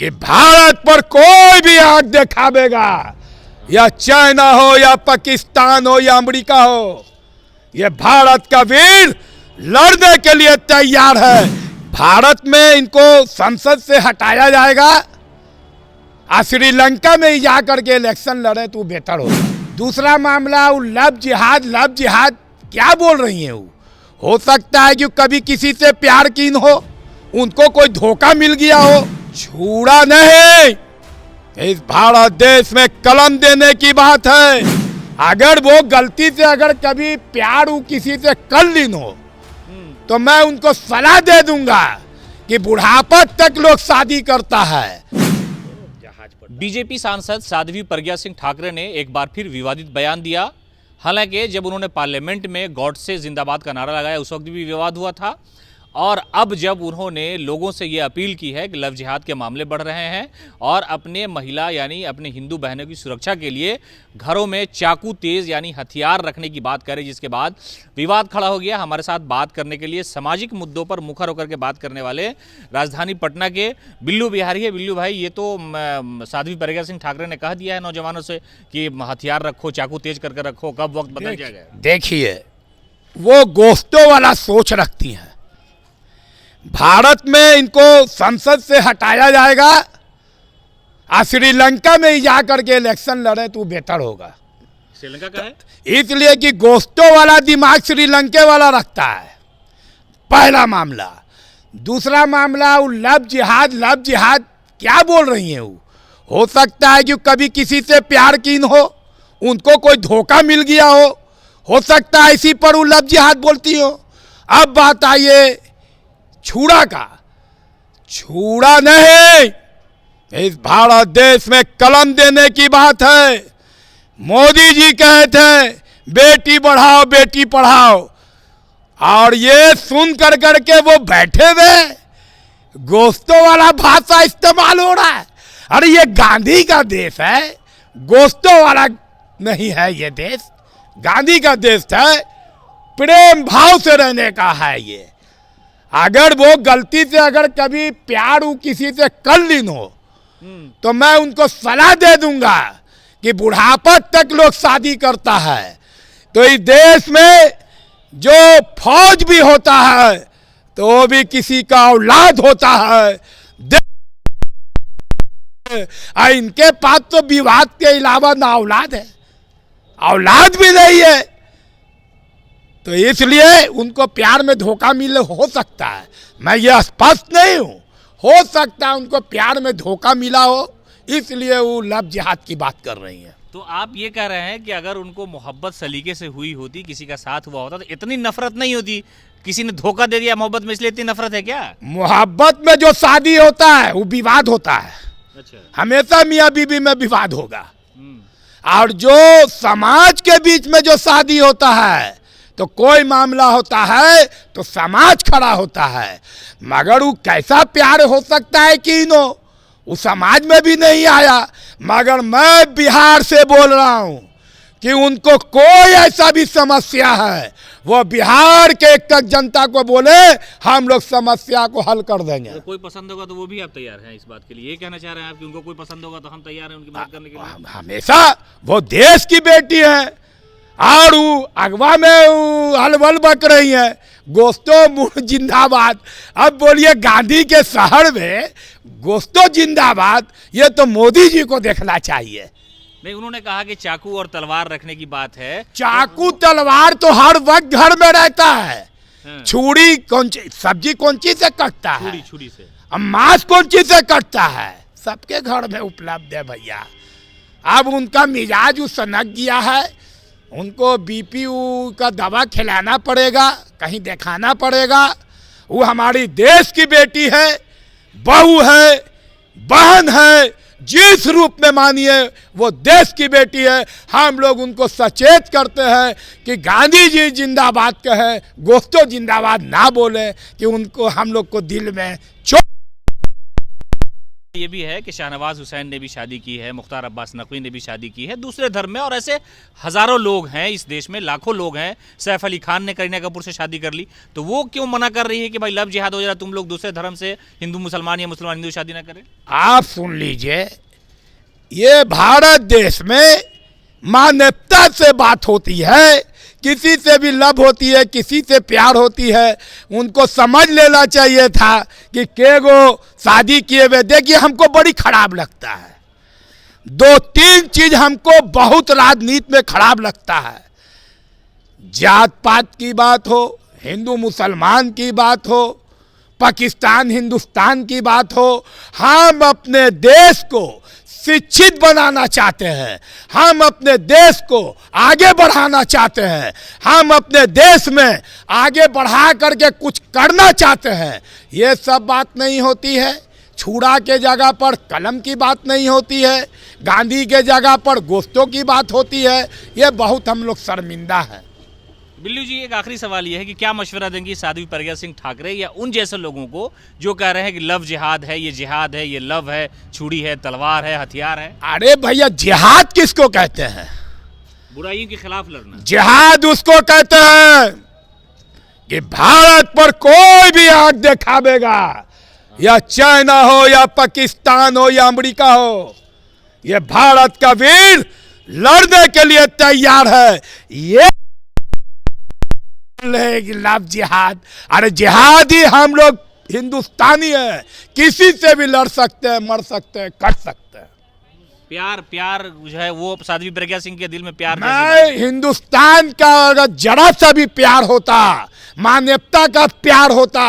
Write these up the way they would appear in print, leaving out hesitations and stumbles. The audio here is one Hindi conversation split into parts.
कि भारत पर कोई भी आंख दिखावेगा, या चाइना हो या पाकिस्तान हो या अमेरिका हो, ये भारत का वीर लड़ने के लिए तैयार है। भारत में इनको संसद से हटाया जाएगा, श्रीलंका में ही जाकर के इलेक्शन लड़े तो बेहतर होगा। दूसरा मामला वो लव जिहाद क्या बोल रही हैं? हो सकता है कि कभी किसी से प्यार कीन हो, उनको कोई धोखा मिल गया हो। छूड़ा नहीं, इस भारत देश में कलम देने की बात है। अगर वो गलती से अगर कभी प्यार वो किसी से कर लीन हो तो मैं उनको सलाह दे दूंगा कि बुढ़ापा तक लोग शादी करता है। बीजेपी सांसद साध्वी प्रज्ञा सिंह ठाकरे ने एक बार फिर विवादित बयान दिया। हालांकि जब उन्होंने पार्लियामेंट में गॉडसे जिंदाबाद का नारा लगाया उस वक्त भी विवाद हुआ था, और अब जब उन्होंने लोगों से ये अपील की है कि लव जिहाद के मामले बढ़ रहे हैं और अपने महिला यानी अपने हिंदू बहनों की सुरक्षा के लिए घरों में चाकू तेज यानी हथियार रखने की बात करें, जिसके बाद विवाद खड़ा हो गया। हमारे साथ बात करने के लिए सामाजिक मुद्दों पर मुखर होकर के बात करने वाले राजधानी पटना के बिल्लू बिहारी है। बिल्लू भाई, ये तो साध्वी प्रज्ञा सिंह ठाकरे ने कह दिया है नौजवानों से कि हथियार रखो, चाकू तेज करके रखो, कब वक्त बदल जाएगा? देखिए, वो गोश्तों वाला सोच रखती हैं। भारत में इनको संसद से हटाया जाएगा, श्रीलंका में ही जाकर के इलेक्शन लड़े तो बेहतर होगा। श्रीलंका का है इसलिए कि गोश्तों वाला दिमाग श्रीलंका वाला रखता है, पहला मामला। दूसरा मामला वो लव जिहाद क्या बोल रही हैं? हो सकता है कि कभी किसी से प्यार कीन हो, उनको कोई धोखा मिल गया हो सकता है इसी पर वो लव जिहाद बोलती हो। अब बात आइए छूड़ा का। छूड़ा नहीं, इस भारत देश में कलम देने की बात है। मोदी जी कहे थे बेटी बढ़ाओ बेटी पढ़ाओ, और ये सुन कर करके वो बैठे हुए गोश्तों वाला भाषा इस्तेमाल हो रहा है। अरे ये गांधी का देश है, गोश्तों वाला नहीं है ये देश। गांधी का देश है, प्रेम भाव से रहने का है ये। अगर वो गलती से अगर कभी प्यार किसी से कर लीन हो तो मैं उनको सलाह दे दूंगा कि बुढ़ापा तक लोग शादी करता है। तो इस देश में जो फौज भी होता है तो वो भी किसी का औलाद होता है। इनके पास तो विवाद के अलावा ना औलाद है, औलाद भी नहीं है, तो इसलिए उनको प्यार में धोखा मिल हो सकता है। मैं ये स्पष्ट नहीं हूँ, हो सकता है उनको प्यार में धोखा मिला हो, इसलिए वो लव जिहाद की बात कर रही हैं। तो आप ये कह रहे हैं कि अगर उनको मोहब्बत सलीके से हुई होती, किसी का साथ हुआ होता, तो इतनी नफरत नहीं होती। किसी ने धोखा दे दिया मोहब्बत में, इसलिए इतनी नफरत है क्या? मोहब्बत में जो शादी होता है वो विवाद होता है। अच्छा। हमेशा मियाँ बीवी में विवाद होगा। और जो समाज के बीच में जो शादी होता है तो कोई मामला होता है तो समाज खड़ा होता है। मगर वो कैसा प्यार हो सकता है कि वो समाज में भी नहीं आया। मगर मैं बिहार से बोल रहा हूँ कि उनको कोई ऐसा भी समस्या है वो बिहार के एक तक जनता को बोले, हम लोग समस्या को हल कर देंगे। तो कोई पसंद होगा तो वो भी आप तैयार हैं इस बात के लिए? ये कहना चाह रहे हैं आप कि उनको कोई पसंद होगा तो हम तैयार हैं उनकी मदद करने के लिए? हमेशा वो देश की बेटी है और अगवा में हलवल बक रही है। गोश्तो मुड़ जिंदाबाद। अब बोलिए गांधी के शहर में गोश्तो जिंदाबाद, ये तो मोदी जी को देखना चाहिए। नहीं, उन्होंने कहा कि चाकू और तलवार रखने की बात है। चाकू तलवार तो हर वक्त घर में रहता है। हाँ। छुरी सब्जी कौन चीज से कटता है? छुरी से। अब मांस कौन चीज से कटता है? सबके घर में उपलब्ध है भैया। अब उनका मिजाज सनक गया है, उनको बीपी का दवा खिलाना पड़ेगा, कहीं दिखाना पड़ेगा। वो हमारी देश की बेटी है, बहू है, बहन है, जिस रूप में मानिए वो देश की बेटी है। हम लोग उनको सचेत करते हैं कि गांधी जी जिंदाबाद कहे, गोश्तो जिंदाबाद ना बोले कि उनको हम लोग को दिल में चोट ये भी है कि शाहनवाज हुसैन ने भी शादी की है, मुख्तार अब्बास नकवी ने भी शादी की है दूसरे धर्म में, और ऐसे हज़ारों लोग हैं इस देश में, लाखों लोग हैं। सैफ अली खान ने करीना कपूर से शादी कर ली, तो वो क्यों मना कर रही है कि भाई लव जिहाद हो जाए, तुम लोग दूसरे धर्म से हिंदू मुसलमान या मुसलमान हिंदू शादी ना करें? आप सुन लीजिए, ये भारत देश में मानवता से बात होती है, किसी से भी लव होती है, किसी से प्यार होती है, उनको समझ लेना चाहिए था कि केगो शादी किए हुए। देखिए, हमको बड़ी खराब लगता है, दो तीन चीज हमको बहुत राजनीति में खराब लगता है। जात पात की बात हो, हिंदू मुसलमान की बात हो, पाकिस्तान हिंदुस्तान की बात हो, हम अपने देश को शिक्षित बनाना चाहते हैं, हम अपने देश को आगे बढ़ाना चाहते हैं, हम अपने देश में आगे बढ़ा करके कुछ करना चाहते हैं। ये सब बात नहीं होती है। छुरा के जगह पर कलम की बात नहीं होती है, गांधी के जगह पर गोश्तों की बात होती है। ये बहुत हम लोग शर्मिंदा हैं। बिल्लू जी, एक आखिरी सवाल ये है कि क्या मशवरा देंगी साध्वी प्रज्ञा सिंह ठाकरे या उन जैसे लोगों को जो कह रहे हैं कि लव जिहाद है, ये लव है, छुरी है, तलवार है, हथियार है? अरे भैया, जिहाद किसको कहते हैं? बुराइयों के खिलाफ लड़ना। जिहाद उसको कहते हैं कि भारत पर कोई भी आंख दिखावेगा, या चाइना हो, या पाकिस्तान हो, या अमेरिका हो, ये भारत का वीर लड़ने के लिए तैयार है। ये लव जिहाद, अरे जिहाद ही हम लोग हिंदुस्तानी है, किसी से भी लड़ सकते हैं, मर सकते हैं, कट सकते हैं। प्यार जो है वो साध्वी प्रज्ञा सिंह के दिल में प्यार मैं हिंदुस्तान का अगर जरा सा भी प्यार होता, मानवता का प्यार होता,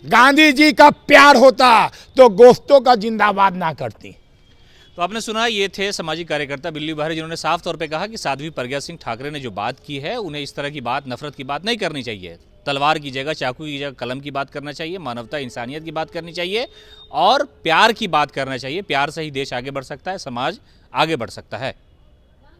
गांधी जी का प्यार होता, तो गोश्तों का जिंदाबाद ना करती। तो आपने सुना, ये थे सामाजिक कार्यकर्ता बिल्ली बहरी, जिन्होंने साफ तौर पे कहा कि साध्वी प्रज्ञा सिंह ठाकरे ने जो बात की है, उन्हें इस तरह की बात, नफरत की बात नहीं करनी चाहिए। तलवार की जगह, चाकू की जगह कलम की बात करना चाहिए, मानवता इंसानियत की बात करनी चाहिए और प्यार की बात करना चाहिए। प्यार से ही देश आगे बढ़ सकता है, समाज आगे बढ़ सकता है।